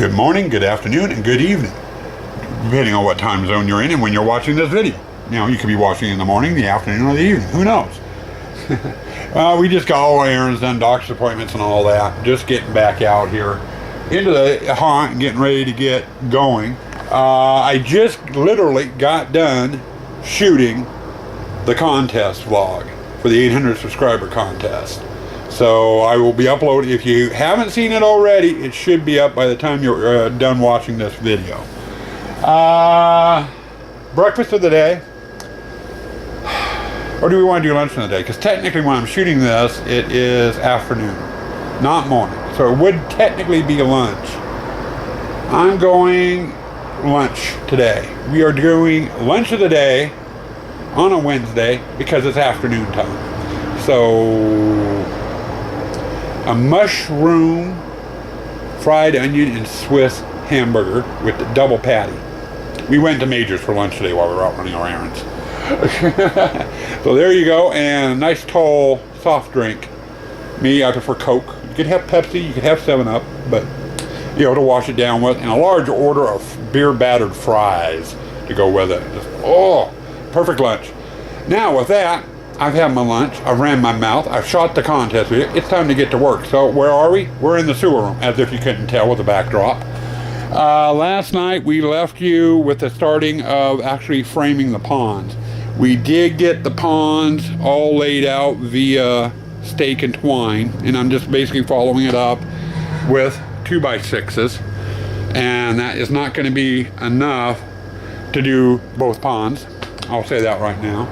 good morning, good afternoon, and good evening, depending on what time zone you're in and when you're watching this video. You know, you could be watching in the morning, the afternoon, or the evening. Who knows? We just got all our errands done, doctor's appointments and all that. Just getting back out here into the haunt and getting ready to get going. I just literally got done shooting the contest vlog for the 800 subscriber contest. So I will be uploading. If you haven't seen it already, it should be up by the time you're done watching this video. Breakfast of the day. Or do we want to do lunch of the day? Because technically when I'm shooting this, it is afternoon, not morning. So it would technically be lunch. I'm going lunch today. We are doing lunch of the day on a Wednesday because it's afternoon time. So a mushroom fried onion and Swiss hamburger with the double patty. We went to Major's for lunch today while we were out running our errands. So there you go, and a nice tall soft drink. Me, I prefer Coke. You could have Pepsi, you could have 7-Up, but you know, to wash it down with, and a large order of beer battered fries to go with it. Just, oh, perfect lunch. Now with that, I've had my lunch, I've ran my mouth, I've shot the contest video. It's time to get to work. So where are we? We're in the sewer room, as if you couldn't tell with the backdrop. Last night we left you with the starting of actually framing the ponds. We did get the ponds all laid out via stake and twine, and I'm just basically following it up with 2x6s, and that is not going to be enough to do both ponds. I'll say that right now.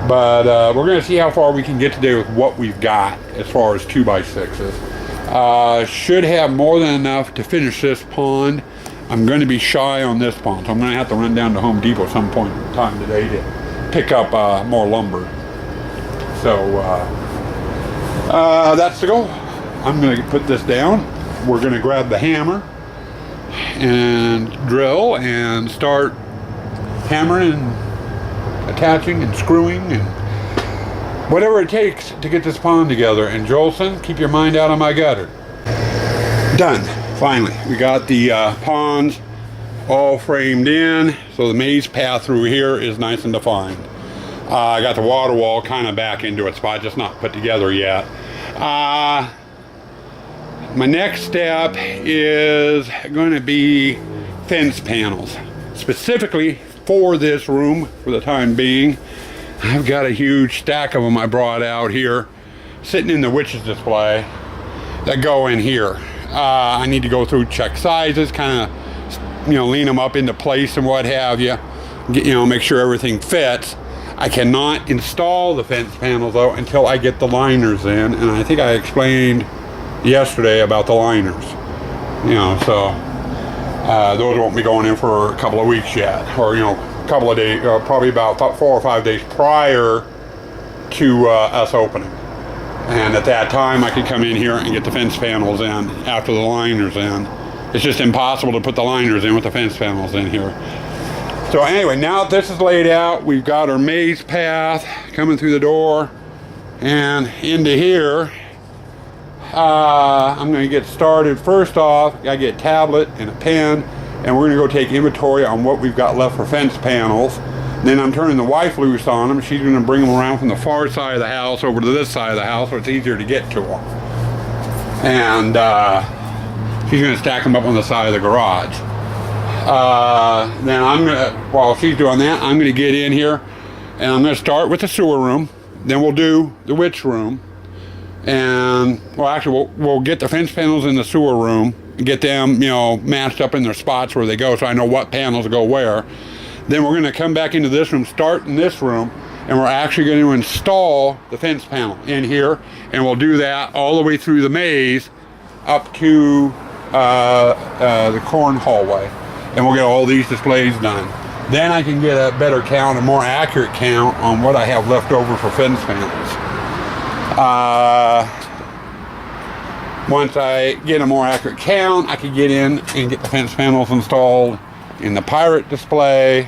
But we're going to see how far we can get today with what we've got as far as 2x6s. Should have more than enough to finish this pond. I'm going to be shy on this pond, so I'm going to have to run down to Home Depot some point in time today to pick up more lumber. So that's the goal. I'm going to put this down. We're going to grab the hammer and drill and start hammering and attaching and screwing and whatever it takes to get this pond together. And Jolson, keep your mind out of my gutter. Done. Finally, we got the ponds all framed in, so the maze path through here is nice and defined. I got the water wall kind of back into its spot, just not put together yet. My next step is going to be fence panels, specifically for this room for the time being. I've got a huge stack of them I brought out here, sitting in the witch's display, that go in here. I need to go through, check sizes, kind of, you know, lean them up into place and what have you. Get, you know, make sure everything fits. I cannot install the fence panels though until I get the liners in, and I think I explained yesterday about the liners. You know, so those won't be going in for a couple of weeks yet, or you know, a couple of days, probably about 4 or 5 days prior to us opening. And at that time, I could come in here and get the fence panels in after the liners in. It's just impossible to put the liners in with the fence panels in here. So anyway, now that this is laid out, we've got our maze path coming through the door and into here. I'm going to get started. First off, I get a tablet and a pen, and we're going to go take inventory on what we've got left for fence panels. Then I'm turning the wife loose on them. She's going to bring them around from the far side of the house over to this side of the house so it's easier to get to them. And she's going to stack them up on the side of the garage. Then I'm going to, while she's doing that, I'm going to get in here and I'm going to start with the sewer room. Then we'll do the witch room. And, well, actually, we'll get the fence panels in the sewer room and get them, you know, matched up in their spots where they go so I know what panels go where. Then we're going to come back into this room, start in this room, and we're actually going to install the fence panel in here, and we'll do that all the way through the maze up to the corn hallway, and we'll get all these displays done. Then I can get a better count, a more accurate count on what I have left over for fence panels. Once I get a more accurate count, I can get in and get the fence panels installed in the pirate display,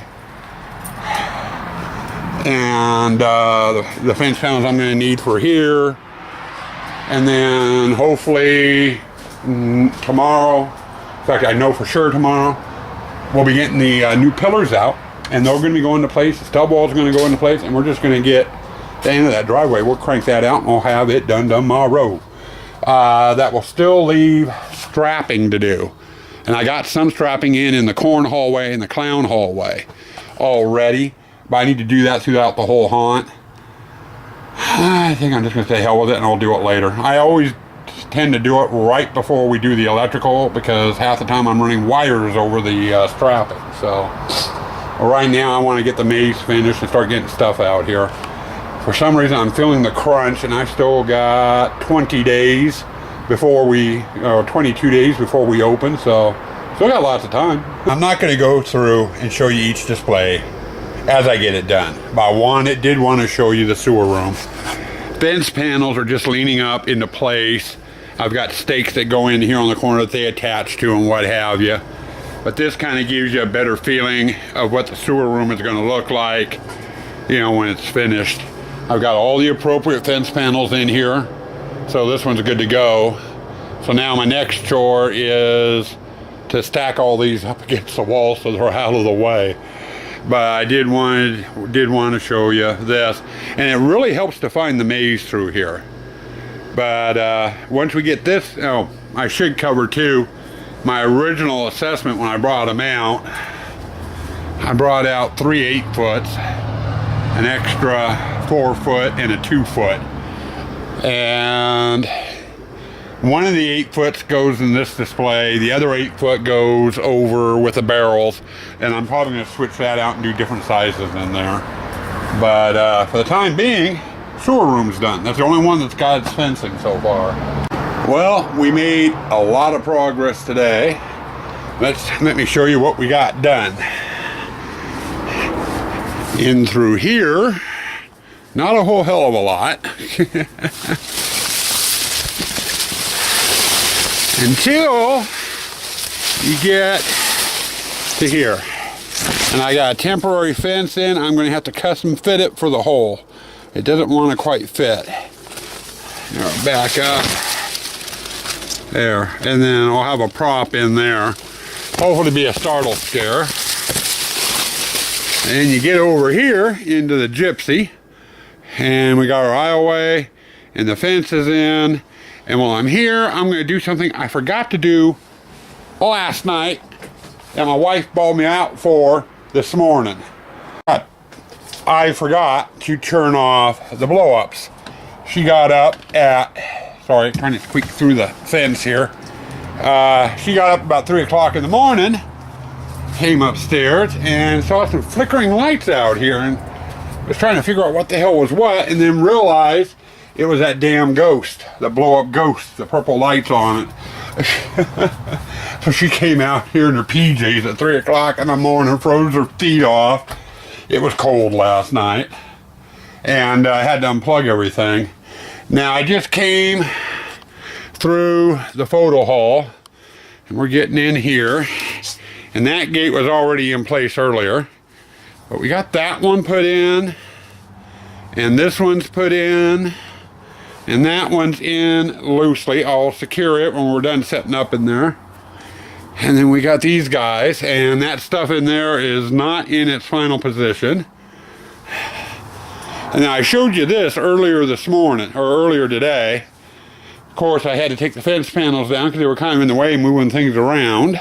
and the fence panels I'm going to need for here, and then hopefully tomorrow fact, I know for sure tomorrow we'll be getting the new pillars out, and they're going to be going into place. The stub walls are going to go into place, and we're just going to get the end of that driveway. We'll crank that out, and we'll have it done tomorrow. That will still leave strapping to do. And I got some strapping in the corn hallway and the clown hallway already, but I need to do that throughout the whole haunt. I think I'm just going to say hell with it, and I'll do it later. I always tend to do it right before we do the electrical, because half the time I'm running wires over the strapping. So right now I want to get the maze finished and start getting stuff out here. For some reason I'm feeling the crunch, and I still got 20 days before we, or 22 days before we open, so still got lots of time. I'm not going to go through and show you each display as I get it done, but I did want to show you the sewer room. Fence panels are just leaning up into place. I've got stakes that go in here on the corner that they attach to and what have you. But this kind of gives you a better feeling of what the sewer room is going to look like, you know, when it's finished. I've got all the appropriate fence panels in here, so this one's good to go. So now my next chore is to stack all these up against the wall so they're out of the way. But I did want to show you this, and it really helps to find the maze through here. But once we get this, oh, I should cover too my original assessment when I brought them out. I brought out 3 8-foots, an extra 4-foot, and a 2-foot. And one of the 8-foots goes in this display. The other 8-foot goes over with the barrels, and I'm probably going to switch that out and do different sizes in there. But for the time being, sewer room's done. That's the only one that's got its fencing so far. Well, we made a lot of progress today. Let me show you what we got done. In through here, not a whole hell of a lot. Until you get to here. And I got a temporary fence in. I'm going to have to custom fit it for the hole. It doesn't want to quite fit. Now back up. There. And then I'll have a prop in there. Hopefully be a startle scare. And you get over here into the gypsy. And we got our aisleway. And the fence is in. And while I'm here, I'm going to do something I forgot to do last night that my wife bawled me out for this morning. I forgot to turn off the blow-ups. She got up at, sorry, trying to squeak through the fence here. She got up about 3 o'clock in the morning, came upstairs, and saw some flickering lights out here, and was trying to figure out what the hell was what, and then realized it was that damn ghost, the blow-up ghost, the purple lights on it. So she came out here in her PJs at 3 o'clock in the morning, froze her feet off. It was cold last night, and I had to unplug everything. Now I just came through the photo hall, and we're getting in here, and that gate was already in place earlier, but we got that one put in, and this one's put in, and that one's in loosely. I'll secure it when we're done setting up in there. And then we got these guys, and that stuff in there is not in its final position. And I showed you this earlier this morning, or earlier today. Of course, I had to take the fence panels down because they were kind of in the way, moving things around.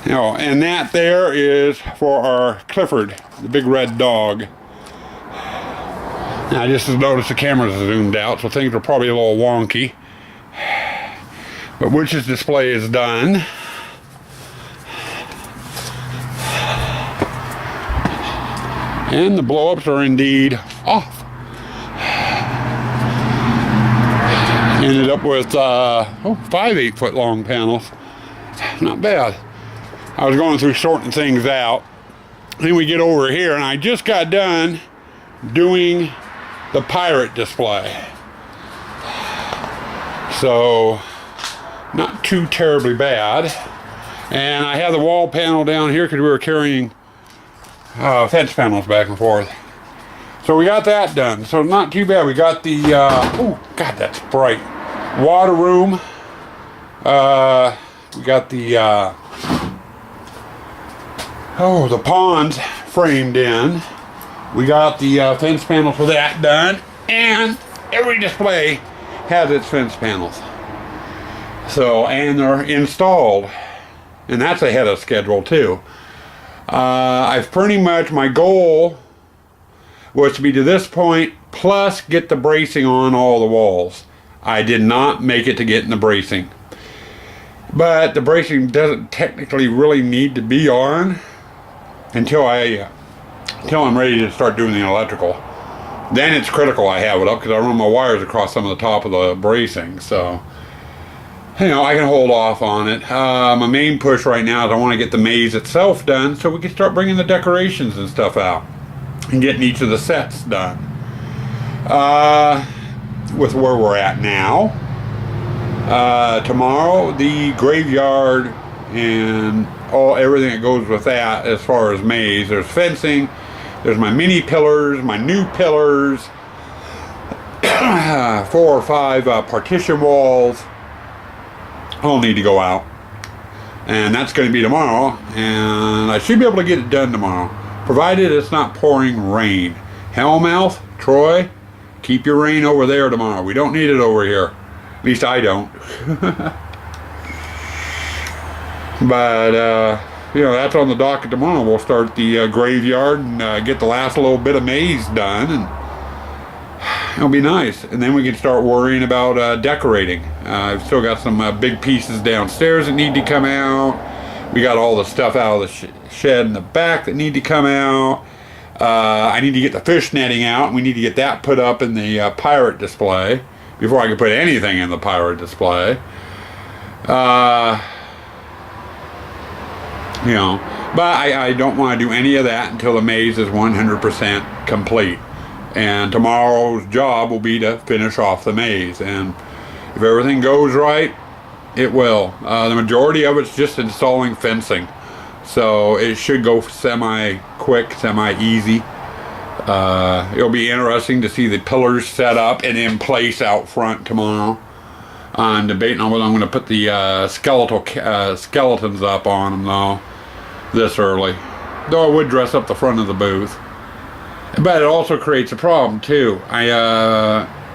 You know, and that there is for our Clifford, the big red dog. Now, I just noticed the cameras zoomed out, so things are probably a little wonky. But Witch's display is done. And the blow-ups are indeed off. Ended up with 5 8-foot long panels. Not bad. I was going through sorting things out. Then we get over here, and I just got done doing the pirate display. So not too terribly bad. And I have the wall panel down here because we were carrying fence panels back and forth. So we got that done. So not too bad. We got the, oh God, that's bright. Water room We got the the ponds framed in. We got the fence panels for that done, and every display has its fence panels. So, and they're installed, and that's ahead of schedule too. I've pretty much, my goal was to be to this point, plus get the bracing on all the walls. I did not make it to getting the bracing. But the bracing doesn't technically really need to be on until I'm ready to start doing the electrical. Then it's critical I have it up because I run my wires across some of the top of the bracing. So, you know, I can hold off on it. My main push right now is I want to get the maze itself done so we can start bringing the decorations and stuff out and getting each of the sets done. With where we're at now, tomorrow the graveyard and everything that goes with that as far as maze. There's fencing, there's my mini pillars, my new pillars, 4 or 5 partition walls all need to go out, and that's going to be tomorrow, and I should be able to get it done tomorrow provided it's not pouring rain. Hellmouth, Troy, keep your rain over there tomorrow. We don't need it over here, at least I don't. But you know, that's on the docket tomorrow. We'll start the graveyard and get the last little bit of maze done, and it'll be nice. And then we can start worrying about decorating. I've still got some big pieces downstairs that need to come out. We got all the stuff out of the shed in the back that need to come out. I need to get the fish netting out. We need to get that put up in the pirate display before I can put anything in the pirate display. You know, but I don't want to do any of that until the maze is 100% complete. And tomorrow's job will be to finish off the maze. And if everything goes right, it will. The majority of it's just installing fencing. So it should go semi-quick, semi-easy. It'll be interesting to see the pillars set up and in place out front tomorrow. I'm debating on whether I'm going to put the skeletons up on them, though, this early. Though I would dress up the front of the booth. But it also creates a problem too.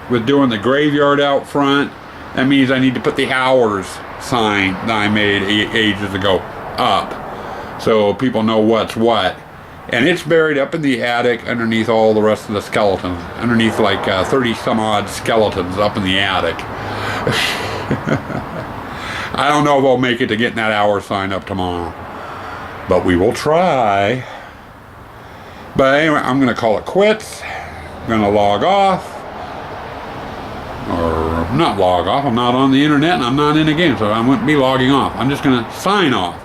With doing the graveyard out front, that means I need to put the hours sign that I made ages ago up, so people know what's what. And it's buried up in the attic underneath all the rest of the skeletons, underneath like 30 some odd skeletons up in the attic. I don't know if I'll make it to getting that hour sign up tomorrow, but we will try. But anyway, I'm going to call it quits. I'm going to log off. Or not log off. I'm not on the internet and I'm not in a game, so I wouldn't be logging off. I'm just going to sign off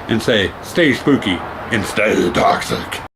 and say, stay spooky and stay toxic.